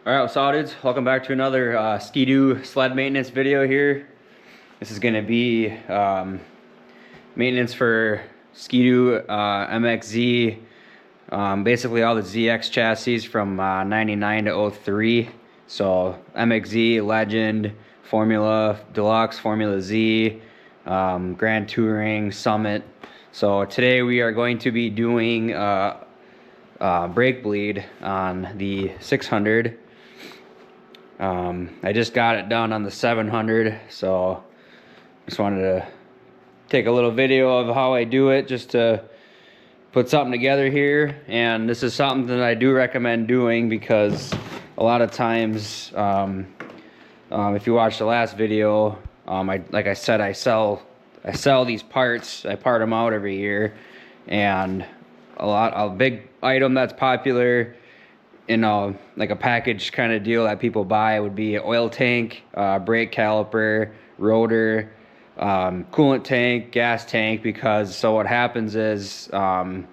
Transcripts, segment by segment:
Alright, what's up, dudes? Welcome back to another Ski-Doo sled maintenance video here. This is going to be maintenance for Ski-Doo MXZ, basically all the ZX chassis from 99 to 03. So MXZ, Legend, Formula Deluxe, Formula Z, Grand Touring, Summit. So today we are going to be doing brake bleed on the 600. I just got it done on the 700, so just wanted to take a little video of how I do it just to put something together here. And this is something that I do recommend doing because a lot of times, if you watch the last video, like I said, I sell these parts. I part them out every year, and a big item that's popular, you know, like a package kind of deal that people buy would be an oil tank, brake caliper, rotor, coolant tank, gas tank. Because so what happens is the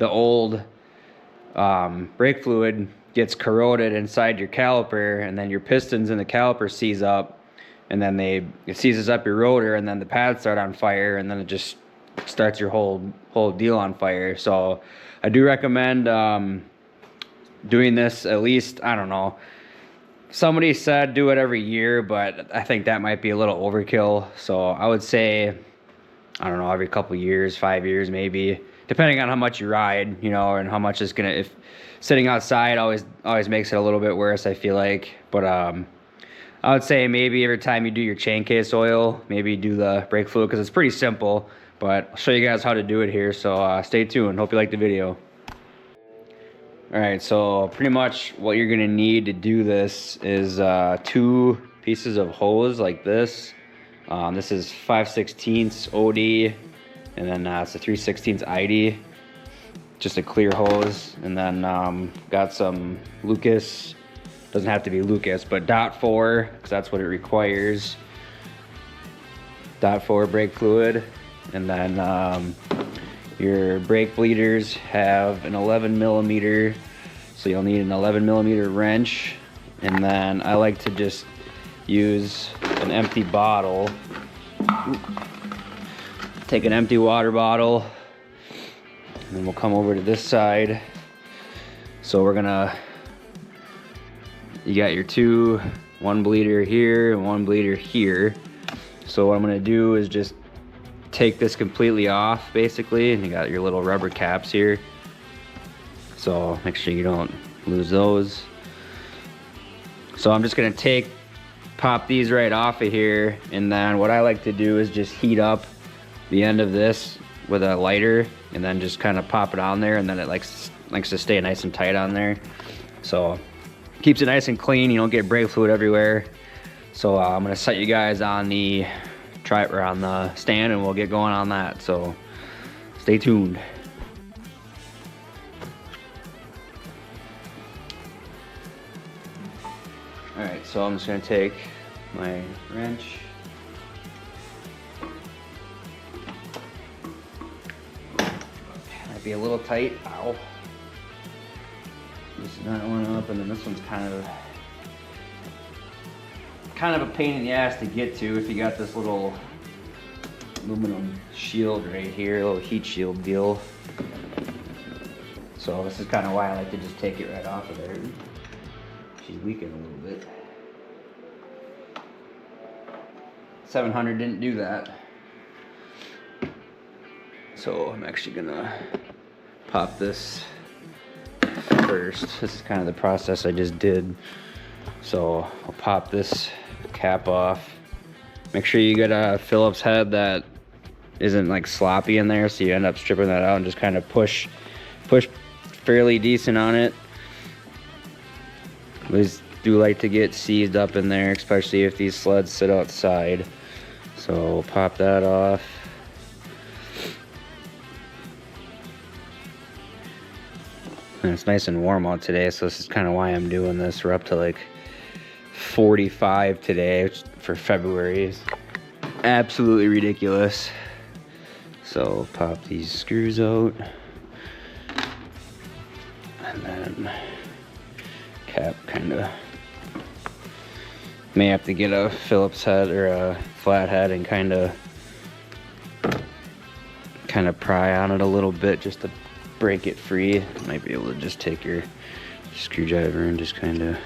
old brake fluid gets corroded inside your caliper, and then your pistons in the caliper seize up, and then it seizes up your rotor, and then the pads start on fire, and then it just starts your whole deal on fire. So I do recommend doing this at least, I don't know, somebody said do it every year, but I think that might be a little overkill. So I would say, I don't know, every couple years, 5 years maybe, depending on how much you ride, you know, and how much it's gonna, if sitting outside always makes it a little bit worse, I feel like. But I would say maybe every time you do your chain case oil, maybe do the brake fluid, because it's pretty simple. But I'll show you guys how to do it here, so stay tuned. Hope you like the video. Alright, so pretty much what you're going to need to do this is 2 pieces of hose like this. This is 5/16 OD, and then it's a 3/16 ID. Just a clear hose. And then got some Lucas, doesn't have to be Lucas, but .4, because that's what it requires. .4 brake fluid. And then your brake bleeders have an 11 millimeter, so you'll need an 11 millimeter wrench. And then I like to just use an empty bottle. Take an empty water bottle, and then we'll come over to this side. So you got your one bleeder here and one bleeder here. So what I'm gonna do is just take this completely off, basically, and you got your little rubber caps here, so make sure you don't lose those. So I'm just gonna pop these right off of here, and then what I like to do is just heat up the end of this with a lighter, and then just kind of pop it on there, and then it likes to stay nice and tight on there, so keeps it nice and clean. You don't get brake fluid everywhere. So I'm gonna set you guys on the on the stand, and we'll get going on that, so stay tuned. Alright, so I'm just going to take my wrench, might be a little tight, ow, just that one up, and then this one's kind of a pain in the ass to get to if you got this little aluminum shield right here, a little heat shield deal. So this is kind of why I like to just take it right off of there. She's leaking a little bit. 700 didn't do that. So I'm actually gonna pop this first. This is kind of the process I just did. So I'll pop this cap off. Make sure you get a Phillips head that isn't like sloppy in there, so you end up stripping that out and just kind of push fairly decent on it. These do like to get seized up in there, especially if these sleds sit outside. So we'll pop that off. And it's nice and warm out today, so this is kind of why I'm doing this. We're up to like 45 today, which for February is absolutely ridiculous. So pop these screws out, and then cap kind of May have to get a Phillips head or a flathead and kind of pry on it a little bit just to break it free. Might be able to just take your screwdriver and just kind of,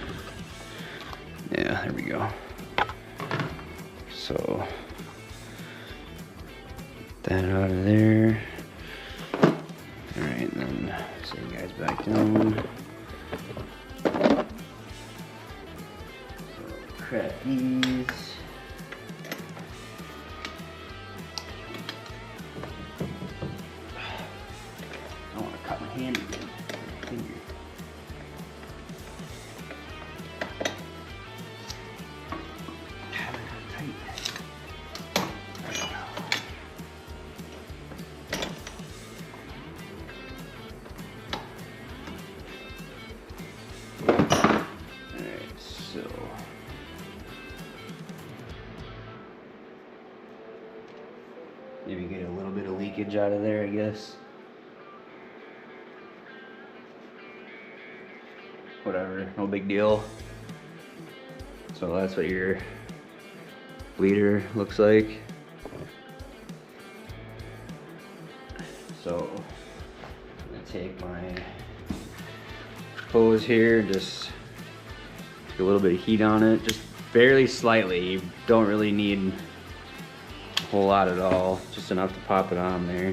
yeah, there we go. So that out of there. All right, then set you guys back down. So crack these. I don't want to cut my hand again. My finger. Maybe get a little bit of leakage out of there, I guess. Whatever, no big deal. So that's what your bleeder looks like. So I'm gonna take my hose here, just get a little bit of heat on it, just barely slightly. You don't really need a whole lot at all, just enough to pop it on there.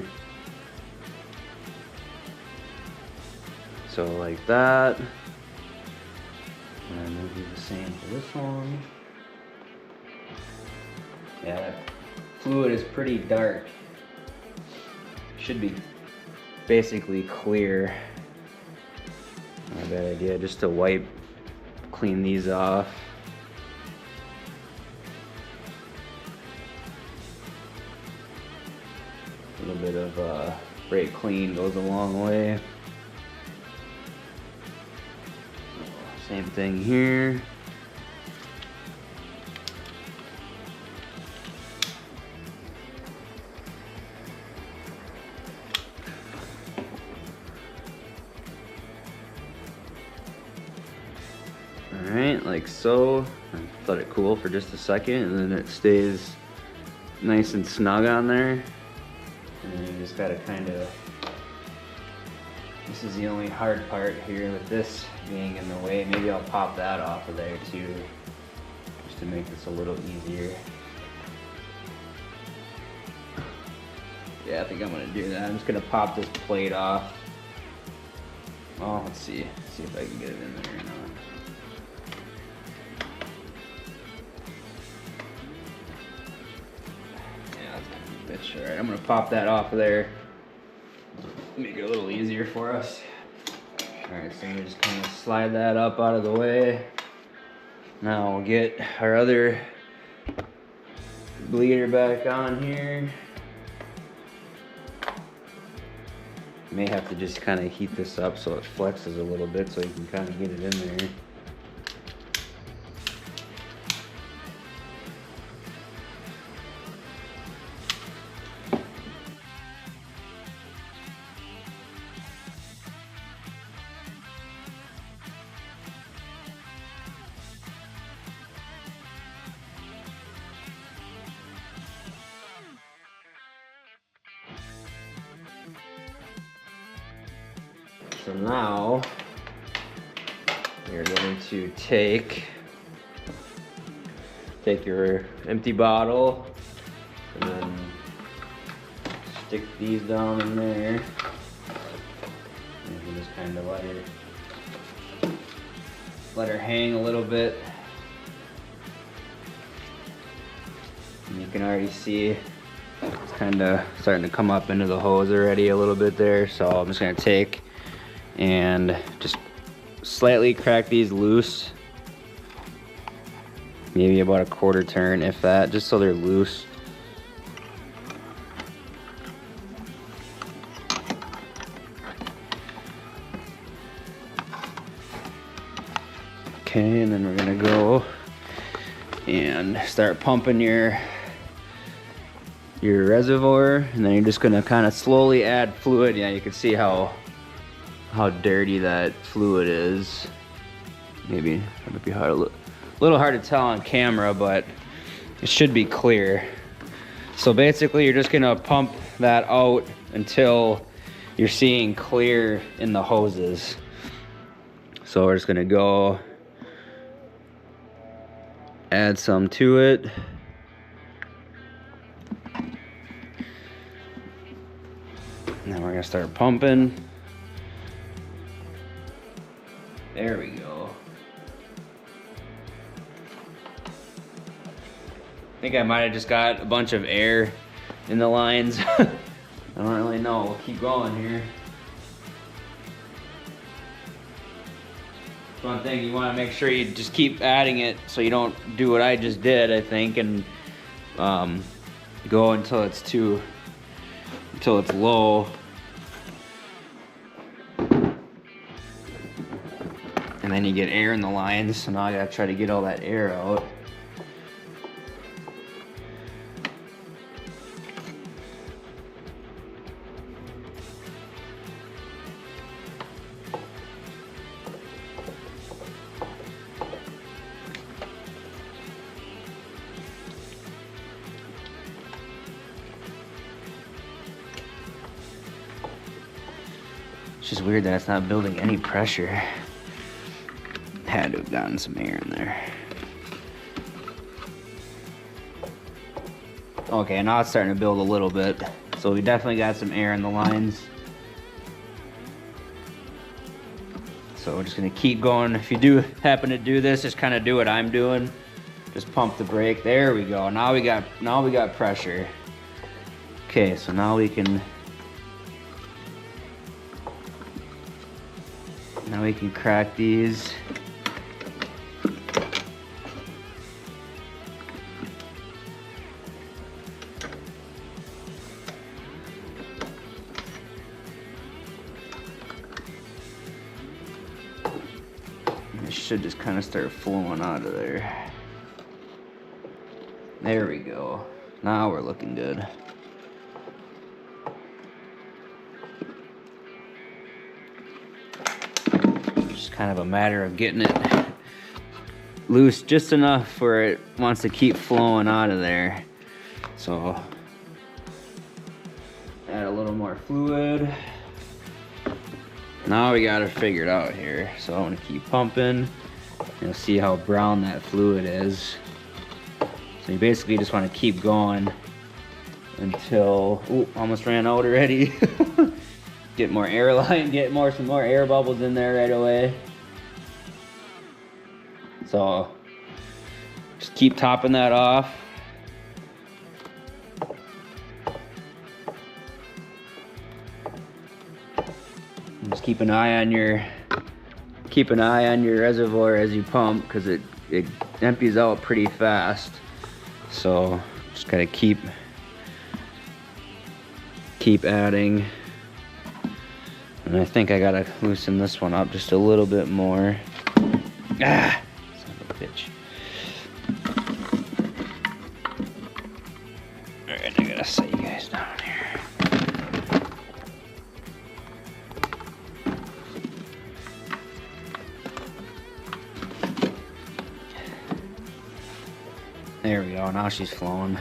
So like that. And then we'll do the same for this one. Yeah, that fluid is pretty dark. Should be basically clear. Not a bad idea, just to wipe, clean these off. A little bit of brake clean goes a long way. Same thing here. Alright, like so. I let it cool for just a second and then it stays nice and snug on there. And then you just gotta kind of, this is the only hard part here with this being in the way. Maybe I'll pop that off of there too, just to make this a little easier. Yeah, I think I'm gonna do that. I'm just gonna pop this plate off. Oh, let's see if I can get it in there or not. Yeah, that's kind of a bitch. All right, I'm gonna pop that off of there. Make it a little easier for us. Alright, so we just kind of slide that up out of the way. Now we'll get our other bleeder back on here. May have to just kind of heat this up so it flexes a little bit so you can kind of get it in there. So now you're going to take your empty bottle and then stick these down in there. And you can just kind of let her hang a little bit. And you can already see it's kind of starting to come up into the hose already a little bit there. So I'm just gonna take and just slightly crack these loose, maybe about a quarter turn if that, just so they're loose. Okay, and then we're gonna go and start pumping your reservoir, and then you're just gonna kind of slowly add fluid. Yeah, you can see how dirty that fluid is. Maybe that might be hard A little hard to tell on camera, but it should be clear. So basically you're just gonna pump that out until you're seeing clear in the hoses. So we're just gonna go add some to it. And then we're gonna start pumping. There we go. I think I might have just got a bunch of air in the lines. I don't really know. We'll keep going here. One thing, you want to make sure you just keep adding it so you don't do what I just did, I think, and go until it's low. And then you get air in the lines, so now I gotta try to get all that air out. It's just weird that it's not building any pressure. Had to have gotten some air in there. Okay, now it's starting to build a little bit. So we definitely got some air in the lines. So we're just gonna keep going. If you do happen to do this, just kind of do what I'm doing. Just pump the brake. There we go. Now we got pressure. Okay, so now we can crack these. It should just kind of start flowing out of there. There we go. Now we're looking good. Just kind of a matter of getting it loose just enough where it wants to keep flowing out of there. So add a little more fluid. Now we got it figured out here. So I'm gonna keep pumping. You'll see how brown that fluid is. So you basically just want to keep going until, ooh, almost ran out already. Get more air line, get some more air bubbles in there right away. So just keep topping that off. And just keep an eye on your reservoir as you pump, because it empties out pretty fast. So just gotta keep adding. And I think I gotta loosen this one up just a little bit more. Ah, son of a bitch. All right, I gotta set you guys down here. There we go, now she's flowing.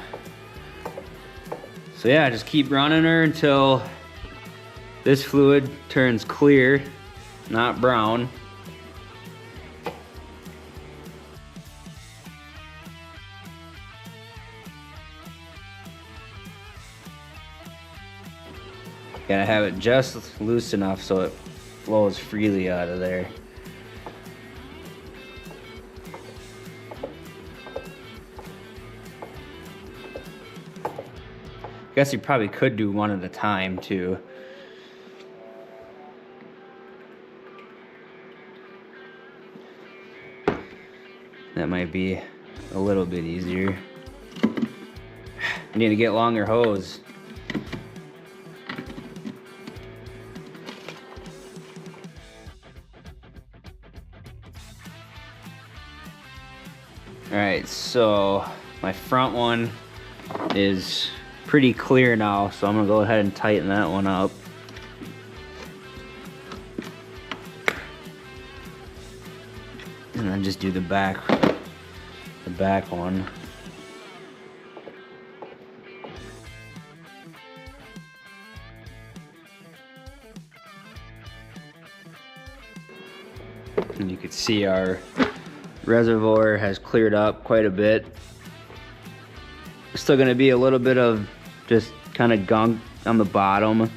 So yeah, just keep running her until this fluid turns clear, not brown. Gotta have it just loose enough so it flows freely out of there. Guess you probably could do one at a time too. That might be a little bit easier. I need to get longer hose. All right, so my front one is pretty clear now, so I'm gonna go ahead and tighten that one up. And then just do the back the back one. And you can see our reservoir has cleared up quite a bit. Still gonna be a little bit of just kind of gunk on the bottom.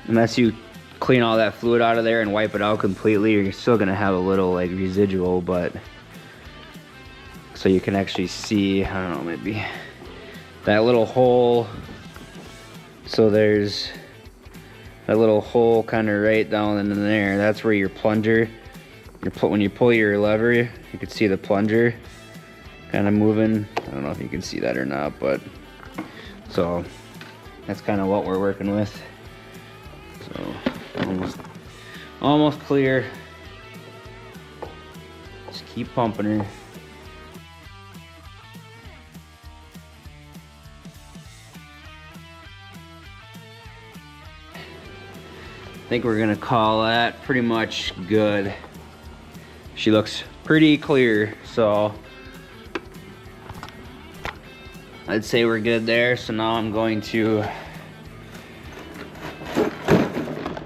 Unless you clean all that fluid out of there and wipe it out completely, you're still gonna have a little like residual, but so you can actually see, I don't know, maybe that little hole. So there's that little hole kind of right down in there. That's where your plunger, when you pull your lever, you can see the plunger kind of moving. I don't know if you can see that or not, but so that's kind of what we're working with. So almost clear. Just keep pumping her. I think we're gonna call that pretty much good. She looks pretty clear, so I'd say we're good there. So now I'm going to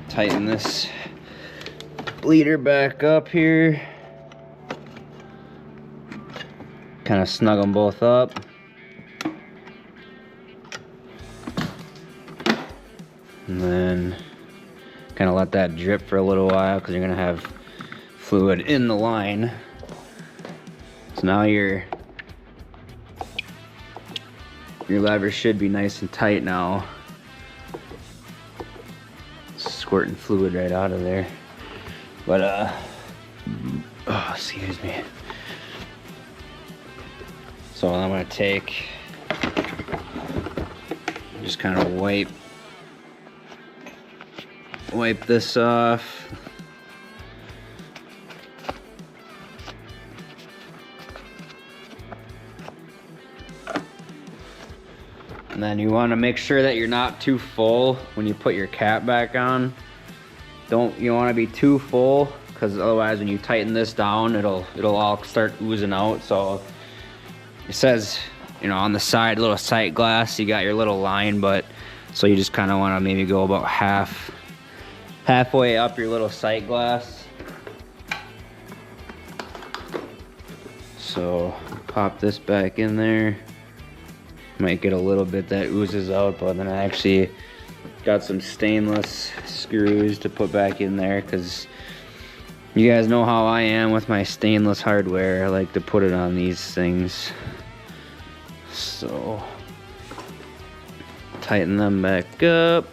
tighten this bleeder back up here. Kind of snug them both up. And then kind of let that drip for a little while because you're gonna have fluid in the line. So now your lever should be nice and tight now. Squirting fluid right out of there. But oh, excuse me. So I'm gonna take, just kind of wipe this off. And then you want to make sure that you're not too full when you put your cap back on. You want to be too full, because otherwise when you tighten this down, it'll all start oozing out. So it says, you know, on the side, little sight glass, you got your little line, but so you just kind of want to maybe go about halfway up your little sight glass. So pop this back in there. Might get a little bit that oozes out, but then I actually got some stainless screws to put back in there, because you guys know how I am with my stainless hardware. I like to put it on these things. So tighten them back up.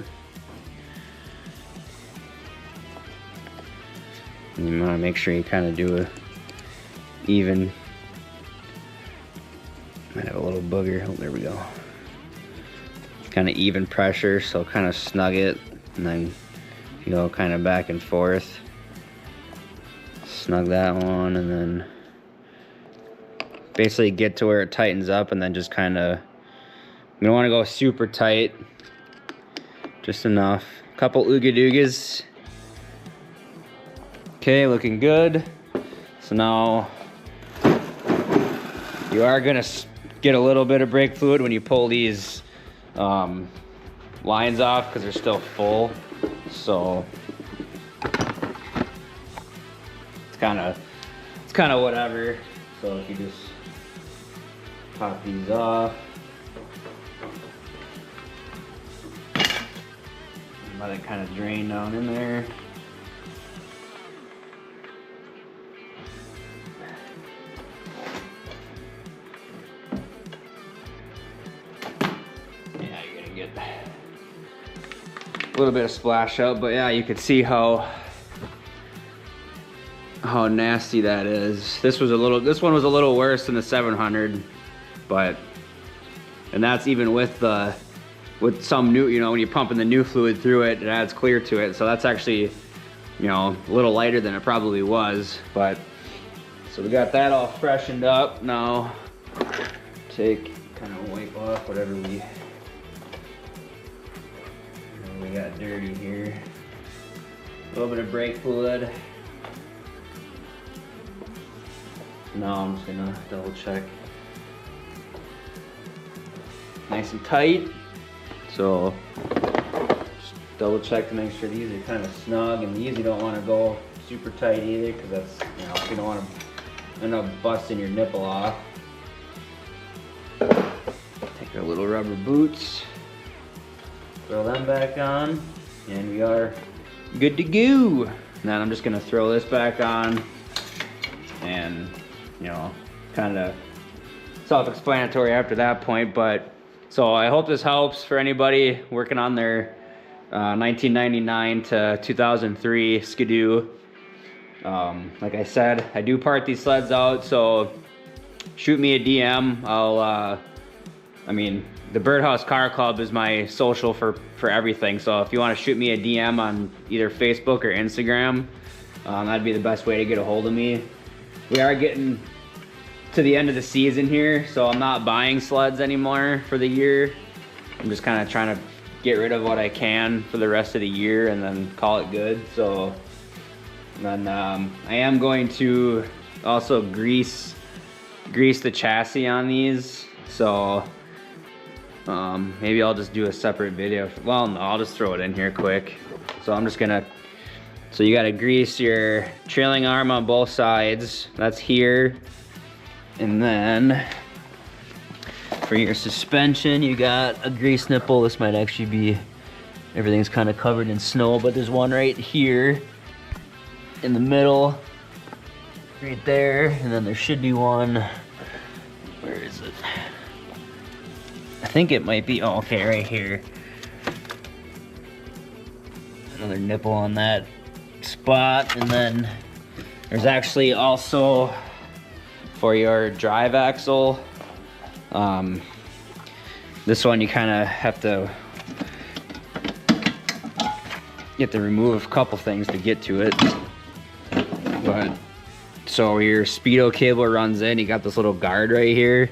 And you want to make sure you kind of do a even. Might have a little booger. Oh, there we go. Kind of even pressure, so kind of snug it, and then you go kind of back and forth. Snug that one, and then basically get to where it tightens up, and then just kind of, you don't want to go super tight, just enough. A couple ooga doogas. Okay, looking good. So now you are gonna get a little bit of brake fluid when you pull these lines off, because they're still full. So it's kind of whatever. So if you just pop these off, let it kind of drain down in there. A little bit of splash out, but yeah, you can see how nasty that is. This one was a little worse than the 700, but, and that's even with some new, you know, when you're pumping the new fluid through it, it adds clear to it. So that's actually, you know, a little lighter than it probably was. But so we got that all freshened up. Now kind of wipe off whatever we got dirty here. A little bit of brake fluid. now I'm just gonna double check. Nice and tight. So just double check to make sure these are kind of snug, and these you don't want to go super tight either, because that's, you know, you don't want to end up busting your nipple off. Take our little rubber boots, throw them back on, and we are good to go. And then I'm just gonna throw this back on, and you know, kind of self-explanatory after that point. But so I hope this helps for anybody working on their 1999 to 2003 Skidoo. Like I said, I do part these sleds out, so shoot me a DM. I mean, the Birdhouse Car Club is my social for everything. So if you want to shoot me a DM on either Facebook or Instagram, that'd be the best way to get a hold of me. We are getting to the end of the season here, so I'm not buying sleds anymore for the year. I'm just kind of trying to get rid of what I can for the rest of the year and then call it good. So then I am going to also grease the chassis on these. So maybe I'll just do a separate video. Well, no, I'll just throw it in here quick. So I'm just gonna, so you gotta grease your trailing arm on both sides. That's here. And then for your suspension, you got a grease nipple. This might actually be, everything's kind of covered in snow, but there's one right here in the middle, right there. And then there should be one, where is it? I think it might be, oh, okay, right here. Another nipple on that spot. And then there's actually also for your drive axle, this one you kind of have to remove a couple things to get to it. But so your speedo cable runs in, you got this little guard right here.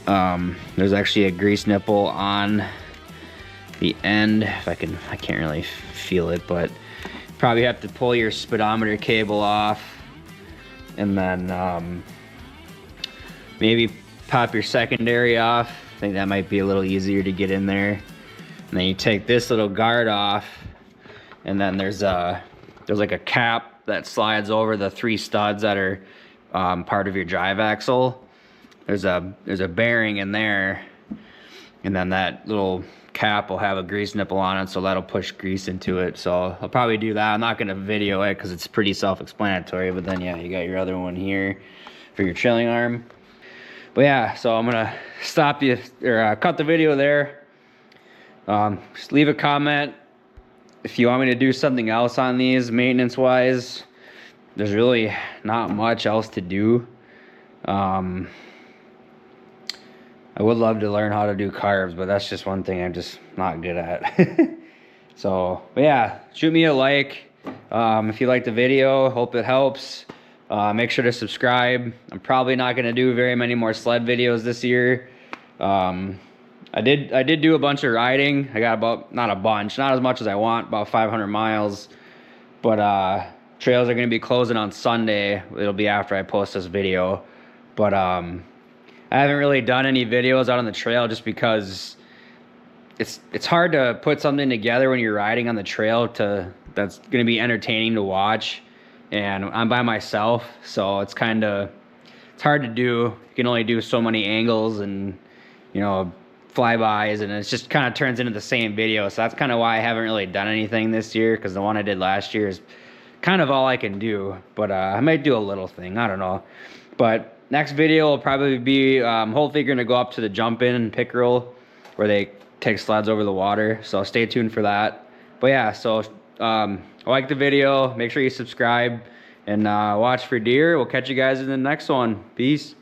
There's actually a grease nipple on the end. If I can't really feel it, but probably have to pull your speedometer cable off, and then maybe pop your secondary off. I think that might be a little easier to get in there. And then you take this little guard off, and then there's like a cap that slides over the 3 studs that are part of your drive axle. There's a bearing in there, and then that little cap will have a grease nipple on it, so that'll push grease into it. So I'll probably do that. I'm not gonna video it because it's pretty self-explanatory, but then yeah, you got your other one here for your trailing arm. But yeah, so I'm gonna stop you, or cut the video there. Just leave a comment if you want me to do something else on these maintenance wise. There's really not much else to do. I would love to learn how to do carbs, but that's just one thing I'm just not good at. So, but yeah, shoot me a like if you like the video. Hope it helps. Make sure to subscribe. I'm probably not going to do very many more sled videos this year. I did do a bunch of riding. I got about, not a bunch, not as much as I want, about 500 miles. But trails are going to be closing on Sunday. It'll be after I post this video. But I haven't really done any videos out on the trail just because it's hard to put something together when you're riding on the trail that's going to be entertaining to watch. And I'm by myself, so it's hard to do. You can only do so many angles and, you know, flybys, and it just kind of turns into the same video. So that's kind of why I haven't really done anything this year, because the one I did last year is kind of all I can do. But I might do a little thing, I don't know. But next video will probably be, hopefully going to go up to the jump-in in Pickerel, where they take sleds over the water. So stay tuned for that. But yeah, so like the video, make sure you subscribe, and watch for deer. We'll catch you guys in the next one. Peace.